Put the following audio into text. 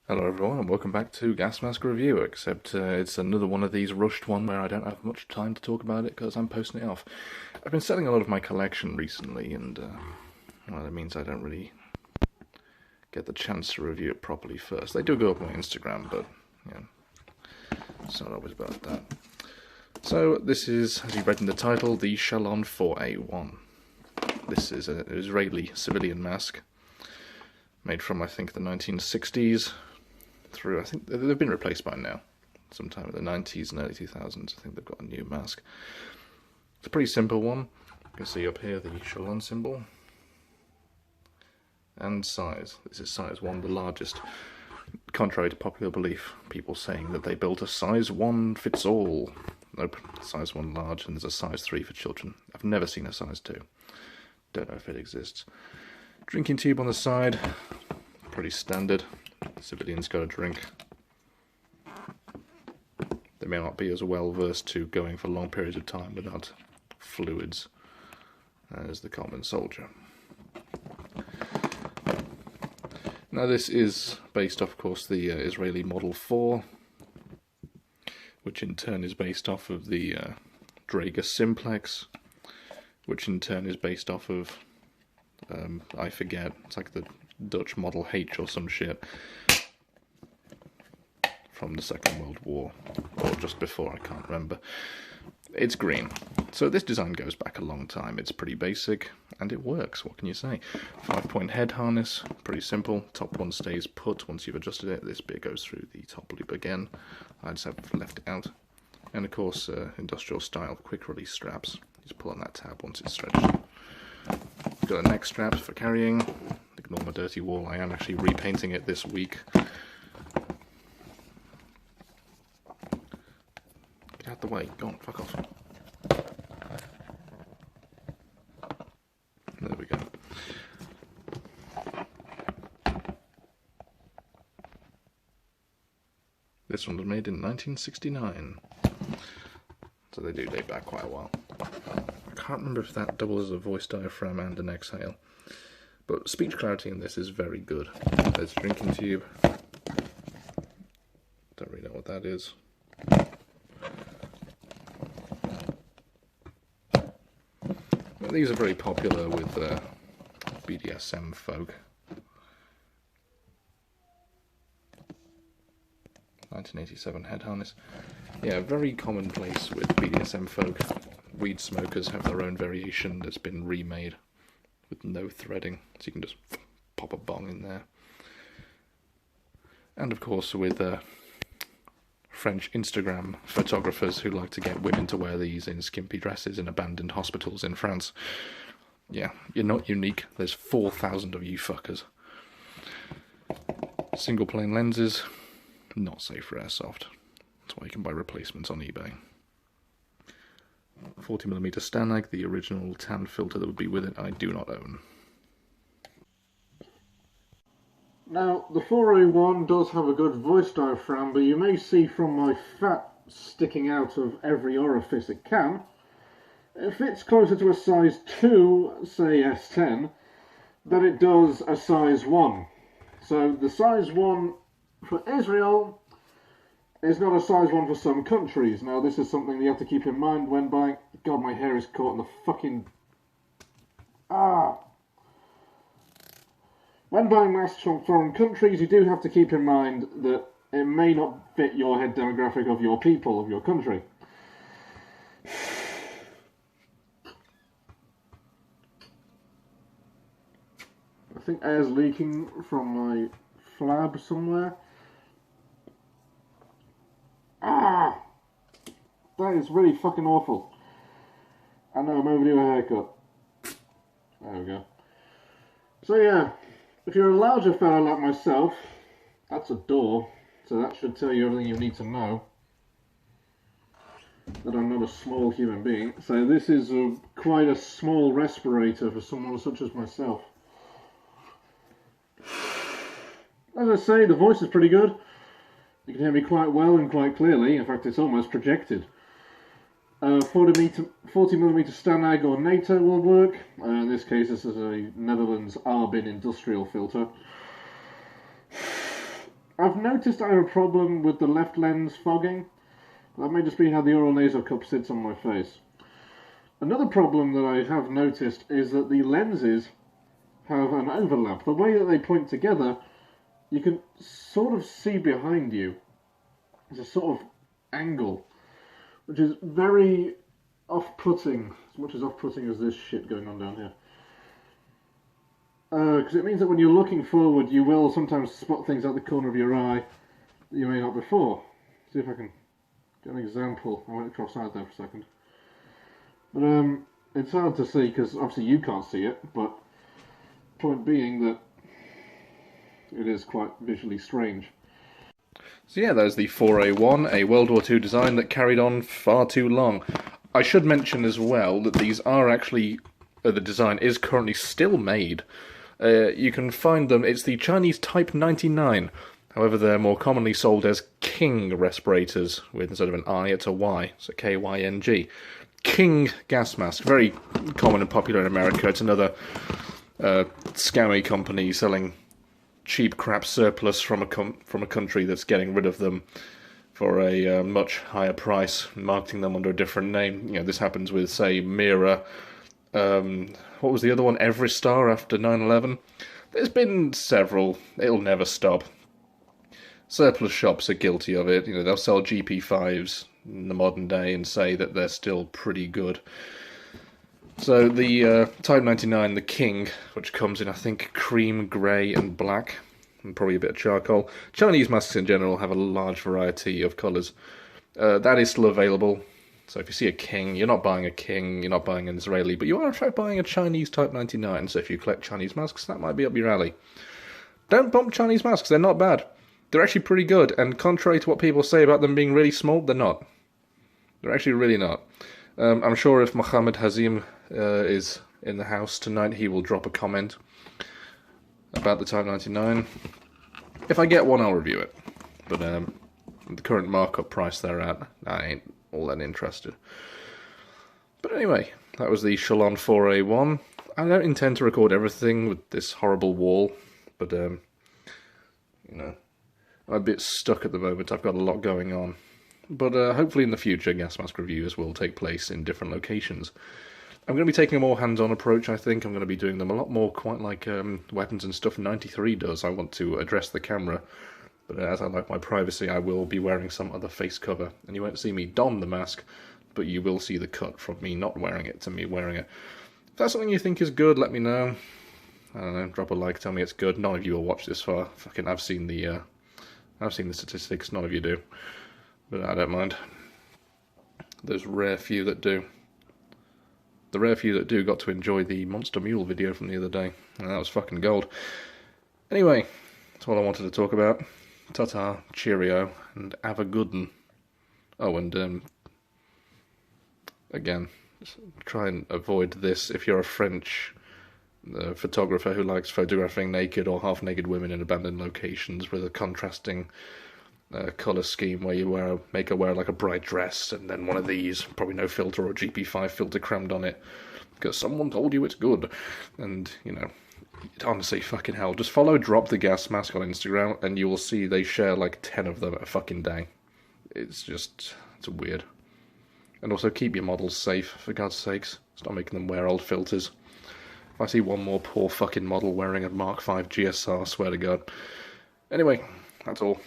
Hello everyone and welcome back to Gas Mask Review, except it's another one of these rushed one where I don't have much time to talk about it because I'm posting it off. I've been selling a lot of my collection recently and well, that means I don't really get the chance to review it properly first. They do go up on Instagram, but it's not always about that. So this is, as you read in the title, the Shalon 4A1. This is an Israeli civilian mask made from, I think, the 1960s. I think they've been replaced by now. Sometime in the 90s and early 2000s, I think they've got a new mask. It's a pretty simple one. You can see up here the Shalon symbol. And size. This is size 1, the largest. Contrary to popular belief, people saying that they built a size 1 fits all. Nope, size 1 large, and there's a size 3 for children. I've never seen a size 2. Don't know if it exists. Drinking tube on the side. Pretty standard. Civilians got a drink. They may not be as well versed to going for long periods of time without fluids as the common soldier. Now this is based off, of course, the Israeli Model 4, which in turn is based off of the Draeger Simplex, which in turn is based off of I forget, it's like the Dutch Model H or some shit from the Second World War, or just before, I can't remember. It's green. So this design goes back a long time. It's pretty basic, and it works, what can you say? 5-point head harness, pretty simple. Top one stays put once you've adjusted it. This bit goes through the top loop again. I just have left it out. And of course, industrial style quick release straps. You just pull on that tab once it's stretched. Got a neck straps for carrying. Ignore my dirty wall, I am actually repainting it this week. Get out the way, go on, fuck off. There we go. This one was made in 1969. So they do date back quite a while. I can't remember if that doubles as a voice diaphragm and an exhale. But speech clarity in this is very good. There's a drinking tube. Don't really know what that is. But these are very popular with BDSM folk. 1987 head harness. Yeah, very commonplace with BDSM folk. Weed smokers have their own variation that's been remade with no threading, so you can just pop a bong in there. And of course with French Instagram photographers who like to get women to wear these in skimpy dresses in abandoned hospitals in France. Yeah, you're not unique, there's 4,000 of you fuckers. Single plane lenses, not safe for airsoft. That's why you can buy replacements on eBay. 40mm Stanag, the original tan filter that would be with it, I do not own. Now, the 4A1 does have a good voice diaphragm, but you may see from my fat sticking out of every orifice it can, it fits closer to a size 2, say S10, than it does a size 1. So the size 1 for Israel is not a size 1 for some countries. Now, this is something you have to keep in mind when buying... God, my hair is caught in the fucking... When buying masks from foreign countries, you do have to keep in mind that it may not fit your head demographic of your people, of your country. I think air's leaking from my flab somewhere. That is really fucking awful. I know, I'm overdue a haircut. There we go. So yeah, if you're a larger fellow like myself, that's a door, so that should tell you everything you need to know. That I'm not a small human being. So this is quite a small respirator for someone such as myself. As I say, the voice is pretty good. You can hear me quite well and quite clearly. In fact, it's almost projected. 40mm Stanag or NATO will work. In this case, this is a Netherlands Arbin industrial filter. I've noticed I have a problem with the left lens fogging. That may just be how the oral nasal cup sits on my face. Another problem that I have noticed is that the lenses have an overlap. The way that they point together, you can sort of see behind you. It's a sort of angle, which is very off-putting, as much as off-putting as this shit going on down here. Because it means that when you're looking forward, you will sometimes spot things out the corner of your eye that you may not before. See if I can get an example. I went cross-eyed there for a second. But it's hard to see because obviously you can't see it, but point being that it is quite visually strange. So yeah, there's the 4A1, a World War II design that carried on far too long. I should mention as well that these are actually, the design is currently still made. You can find them, it's the Chinese Type 99. However, they're more commonly sold as King respirators, with instead of an I, it's a Y, so K-Y-N-G. King gas mask, very common and popular in America. It's another scammy company selling cheap crap surplus from a country that's getting rid of them for a much higher price, marketing them under a different name. You know, this happens with, say, Mira. What was the other one? Everstar after 9/11. There's been several. It'll never stop. Surplus shops are guilty of it. You know, they'll sell GP5s in the modern day and say that they're still pretty good. So the Type 99, the King, which comes in, I think, cream, grey and black, and probably a bit of charcoal. Chinese masks in general have a large variety of colours. That is still available. So if you see a King, you're not buying a King, you're not buying an Israeli, but you are in fact buying a Chinese Type 99. So if you collect Chinese masks, that might be up your alley. Don't bump Chinese masks, they're not bad. They're actually pretty good, and contrary to what people say about them being really small, they're not. They're actually really not. I'm sure if Mohammed Hazim is in the house tonight, he will drop a comment about the Type 99. If I get one, I'll review it. But the current markup price they're at, I ain't all that interested. But anyway, that was the Shalon 4A1. I don't intend to record everything with this horrible wall, but you know, I'm a bit stuck at the moment. I've got a lot going on. But hopefully in the future, gas mask reviews will take place in different locations. I'm going to be taking a more hands-on approach, I think. I'm going to be doing them a lot more quite like Weapons and Stuff 93 does. I want to address the camera, but as I like my privacy, I will be wearing some other face cover. And you won't see me don the mask, but you will see the cut from me not wearing it to me wearing it. If that's something you think is good, let me know. I don't know, drop a like, tell me it's good. None of you will watch this far. Fucking, I've seen the statistics, none of you do. But I don't mind. Those rare few that do. The rare few that do got to enjoy the Monster Mule video from the other day. And that was fucking gold. Anyway, that's all I wanted to talk about. Ta-ta, cheerio, and have a good one. Oh, and again, try and avoid this if you're a French photographer who likes photographing naked or half-naked women in abandoned locations with a contrasting colour scheme where you make her wear like a bright dress and then one of these, probably no filter or GP5 filter crammed on it because someone told you it's good. And, you know, honestly, fucking hell, just follow Drop the Gas Mask on Instagram and you will see they share like 10 of them a fucking day. It's weird. And also keep your models safe, for God's sakes. Stop making them wear old filters. If I see one more poor fucking model wearing a Mark V GSR, swear to God. Anyway, that's all.